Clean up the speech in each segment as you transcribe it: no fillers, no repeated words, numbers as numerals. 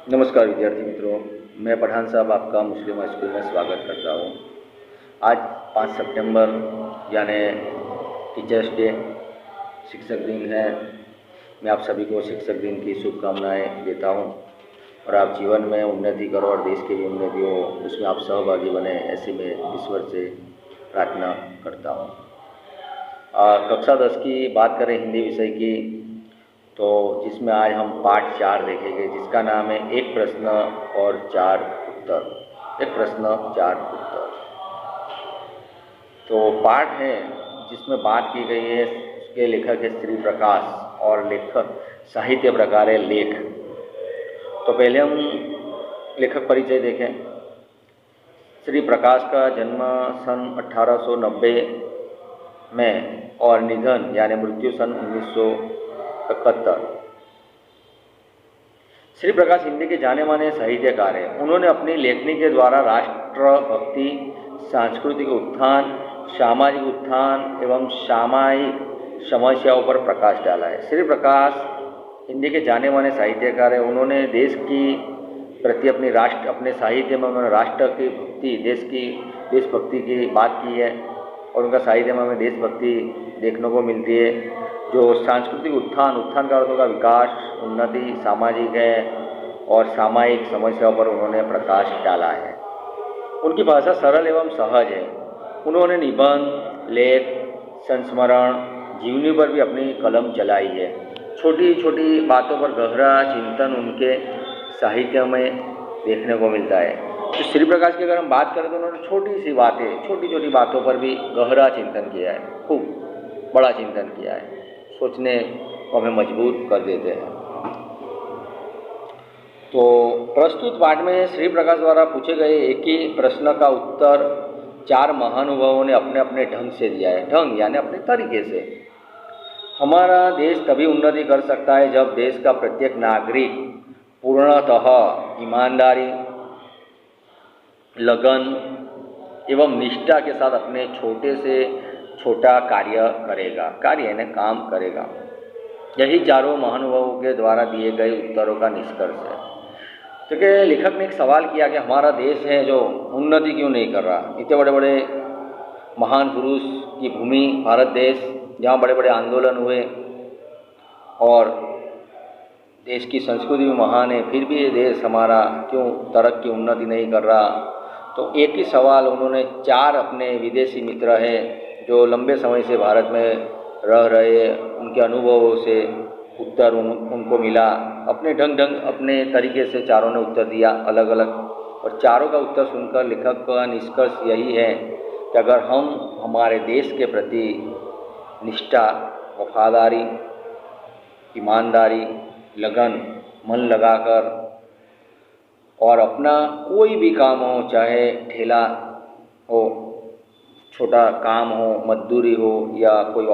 नमस्कार विद्यार्थी मित्रों, मैं पठान साहब आपका मुस्लिम स्कूल में स्वागत करता हूँ। आज 5 सितंबर यानी टीचर्स डे, शिक्षक दिन है। मैं आप सभी को शिक्षक दिन की शुभकामनाएं देता हूँ और आप जीवन में उन्नति करो और देश की भी उन्नति हो, उसमें आप सहभागी बने, ऐसी मैं ईश्वर से प्रार्थना करता हूँ। कक्षा 10 की बात करें हिंदी विषय की, तो जिसमें आज हम पाठ 4 देखेंगे, जिसका नाम है एक प्रश्न और 4 उत्तर। एक प्रश्न 4 उत्तर। तो पाठ है जिसमें बात की गई है, उसके लेखक है श्री प्रकाश और लेखक साहित्य प्रकार है लेख। तो पहले हम लेखक परिचय देखें। श्री प्रकाश का जन्म सन 1890 में और निधन यानी मृत्यु सन 1971। श्री प्रकाश हिंदी के जाने माने साहित्यकार हैं। उन्होंने अपनी लेखनी के द्वारा राष्ट्रभक्ति, सांस्कृतिक उत्थान, सामाजिक उत्थान एवं सामायिक समस्याओं पर प्रकाश डाला है। श्री प्रकाश हिंदी के जाने माने साहित्यकार हैं। उन्होंने देश की प्रति अपने साहित्य में उन्होंने राष्ट्र की भक्ति, देशभक्ति की बात की है और उनका साहित्य में हमें देशभक्ति देखने को मिलती है। जो सांस्कृतिक उत्थान का अर्थ होगा विकास, उन्नति, सामाजिक है और सामायिक समस्याओं पर उन्होंने प्रकाश डाला है। उनकी भाषा सरल एवं सहज है। उन्होंने निबंध, लेख, संस्मरण, जीवनी पर भी अपनी कलम चलाई है। छोटी छोटी बातों पर गहरा चिंतन उनके साहित्य में देखने को मिलता है। तो श्री प्रकाश की अगर हम बात करें तो उन्होंने छोटी छोटी बातों पर भी गहरा चिंतन किया है, खूब बड़ा चिंतन किया है, सोचने को हमें मजबूर कर देते हैं। तो प्रस्तुत पाठ में श्री प्रकाश द्वारा पूछे गए एक ही प्रश्न का उत्तर 4 महानुभावों ने अपने अपने ढंग से दिया है। ढंग यानी अपने तरीके से। हमारा देश तभी उन्नति कर सकता है जब देश का प्रत्येक नागरिक पूर्णतः ईमानदारी, लगन एवं निष्ठा के साथ अपने छोटे से छोटा कार्य यानी काम करेगा। यही चारों महानुभावों के द्वारा दिए गए उत्तरों का निष्कर्ष है। क्योंकि लेखक ने एक सवाल किया कि हमारा देश है जो उन्नति क्यों नहीं कर रहा। इतने बड़े बड़े महान पुरुष की भूमि भारत देश, जहाँ बड़े बड़े आंदोलन हुए और देश की संस्कृति भी महान है, फिर भी ये देश हमारा क्यों तरक्की उन्नति नहीं कर रहा। तो एक ही सवाल उन्होंने 4 अपने विदेशी मित्र हैं जो लंबे समय से भारत में रह रहे, उनके अनुभवों से उत्तर उनको मिला। अपने ढंग अपने तरीके से चारों ने उत्तर दिया अलग अलग, और चारों का उत्तर सुनकर लेखक का निष्कर्ष यही है कि अगर हम हमारे देश के प्रति निष्ठा, वफादारी, ईमानदारी, लगन, मन लगाकर और अपना कोई भी काम हो, चाहे ठेला हो, छोटा काम हो, मजदूरी हो या कोई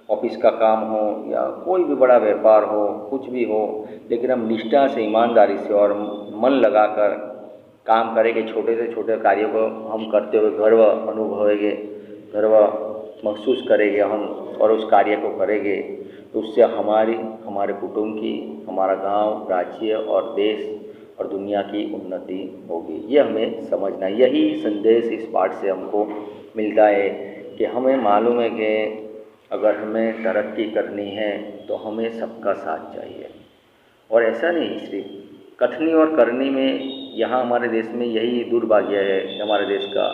ऑफिस का काम हो या कोई भी बड़ा व्यापार हो, कुछ भी हो, लेकिन हम निष्ठा से, ईमानदारी से और मन लगाकर काम करेंगे, छोटे से छोटे कार्यों को हम करते हुए गर्व महसूस करेंगे हम और उस कार्य को करेंगे, तो उससे हमारे कुटुंब की, हमारा गांव, राज्य और देश और दुनिया की उन्नति होगी। ये हमें समझना, यही संदेश इस पाठ से हमको मिलता है कि हमें मालूम है कि अगर हमें तरक्की करनी है तो हमें सबका साथ चाहिए। और ऐसा नहीं सिर्फ कथनी और करनी में, यहाँ हमारे देश में यही दुर्भाग्य है कि हमारे देश का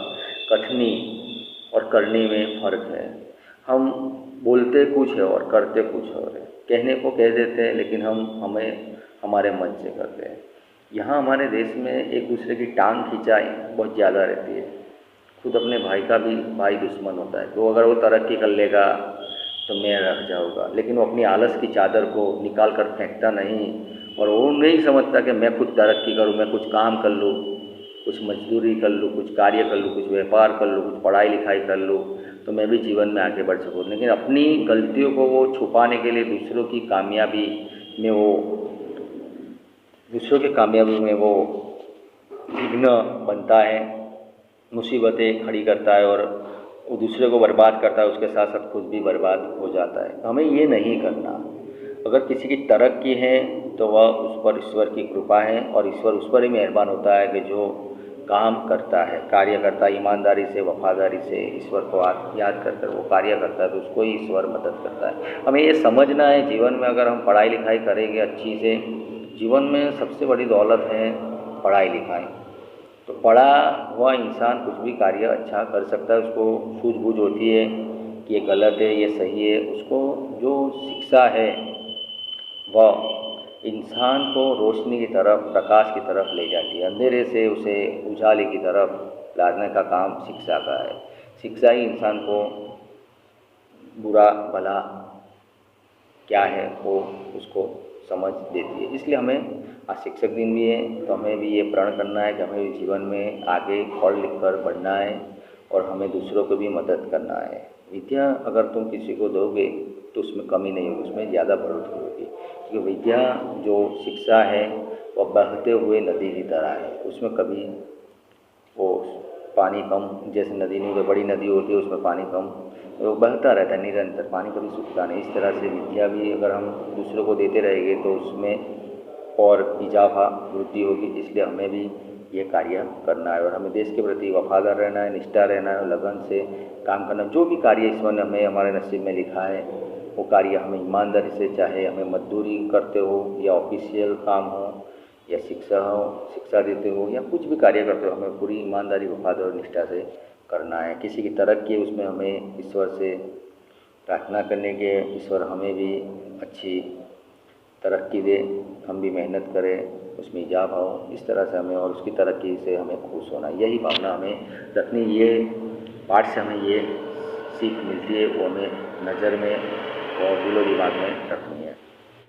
कथनी और करनी में फ़र्क है। हम बोलते कुछ है और करते कुछ और है। कहने को कह देते हैं लेकिन हमें हमारे मन से करते हैं। यहाँ हमारे देश में एक दूसरे की टांग खिंचाई बहुत ज़्यादा रहती है। खुद अपने भाई का भी भाई दुश्मन होता है। तो अगर वो तरक्की कर लेगा तो मैं रह जाऊँगा, लेकिन वो अपनी आलस की चादर को निकाल कर फेंकता नहीं और वो नहीं समझता कि मैं खुद तरक्की करूँ, मैं कुछ काम कर लूँ, कुछ मजदूरी कर लूँ, कुछ कार्य कर लूँ, कुछ व्यापार कर लूँ, कुछ पढ़ाई लिखाई कर लूँ, तो मैं भी जीवन में आगे बढ़ सकूँ। लेकिन अपनी गलतियों को वो छुपाने के लिए दूसरों की कामयाबी में वो विघ्न बनता है, मुसीबतें खड़ी करता है और वो दूसरे को बर्बाद करता है, उसके साथ साथ खुद भी बर्बाद हो जाता है। तो हमें ये नहीं करना। अगर किसी की तरक्की है तो वह उस पर ईश्वर की कृपा है और ईश्वर उस पर ही मेहरबान होता है कि जो काम करता है, कार्य करता है, ईमानदारी से, वफादारी से ईश्वर को याद कर कर वो कार्य करता है, तो उसको ही ईश्वर मदद करता है। हमें ये समझना है जीवन में अगर हम पढ़ाई लिखाई करेंगे अच्छी से, जीवन में सबसे बड़ी दौलत है पढ़ाई लिखाई। तो पढ़ा हुआ इंसान कुछ भी कार्य अच्छा कर सकता है, उसको सूझबूझ होती है कि ये गलत है, ये सही है। उसको जो शिक्षा है वह इंसान को रोशनी की तरफ, प्रकाश की तरफ ले जाती है, अंधेरे से उसे उजाले की तरफ लाने का काम शिक्षा का है। शिक्षा ही इंसान को बुरा भला क्या है वो उसको समझ देती है। इसलिए हमें आज शिक्षक दिन भी है, तो हमें भी ये प्रण करना है कि हमें जीवन में आगे पढ़ लिख कर बढ़ना है और हमें दूसरों को भी मदद करना है। विद्या अगर तुम किसी को दोगे तो उसमें कमी नहीं होगी, उसमें ज़्यादा बढ़ोतरी होगी, क्योंकि विद्या जो शिक्षा है वह बहते हुए नदी की तरह है। उसमें कभी वो पानी कम, जैसे नदी नहीं, बड़ी नदी होती है उसमें पानी कम, वो बहता रहता है निरंतर, पानी कभी सूखता नहीं। इस तरह से विद्या भी अगर हम दूसरों को देते रहेंगे तो उसमें और इजाफा वृद्धि होगी। इसलिए हमें भी ये कार्य करना है और हमें देश के प्रति वफादार रहना है, निष्ठा रहना है, लगन से काम करना। जो भी कार्य ईश्वर ने हमें हमारे नसीब में लिखा है वो कार्य हमें ईमानदारी से, चाहे हमें मजदूरी करते हो या ऑफिशियल काम हो या शिक्षा देते हो या कुछ भी कार्य करते हो, हमें पूरी ईमानदारी, वफादारी और निष्ठा से करना है। किसी की तरक्की उसमें हमें ईश्वर से प्रार्थना करने के, ईश्वर हमें भी अच्छी तरक्की दे, हम भी मेहनत करें, उसमें इजाफा हो। इस तरह से हमें और उसकी तरक्की से हमें खुश होना, यही भावना हमें रखनी। ये पाठ से हमें ये सीख मिलती है, वो हमें नज़र में और दिलो दिमाग में रखनी है।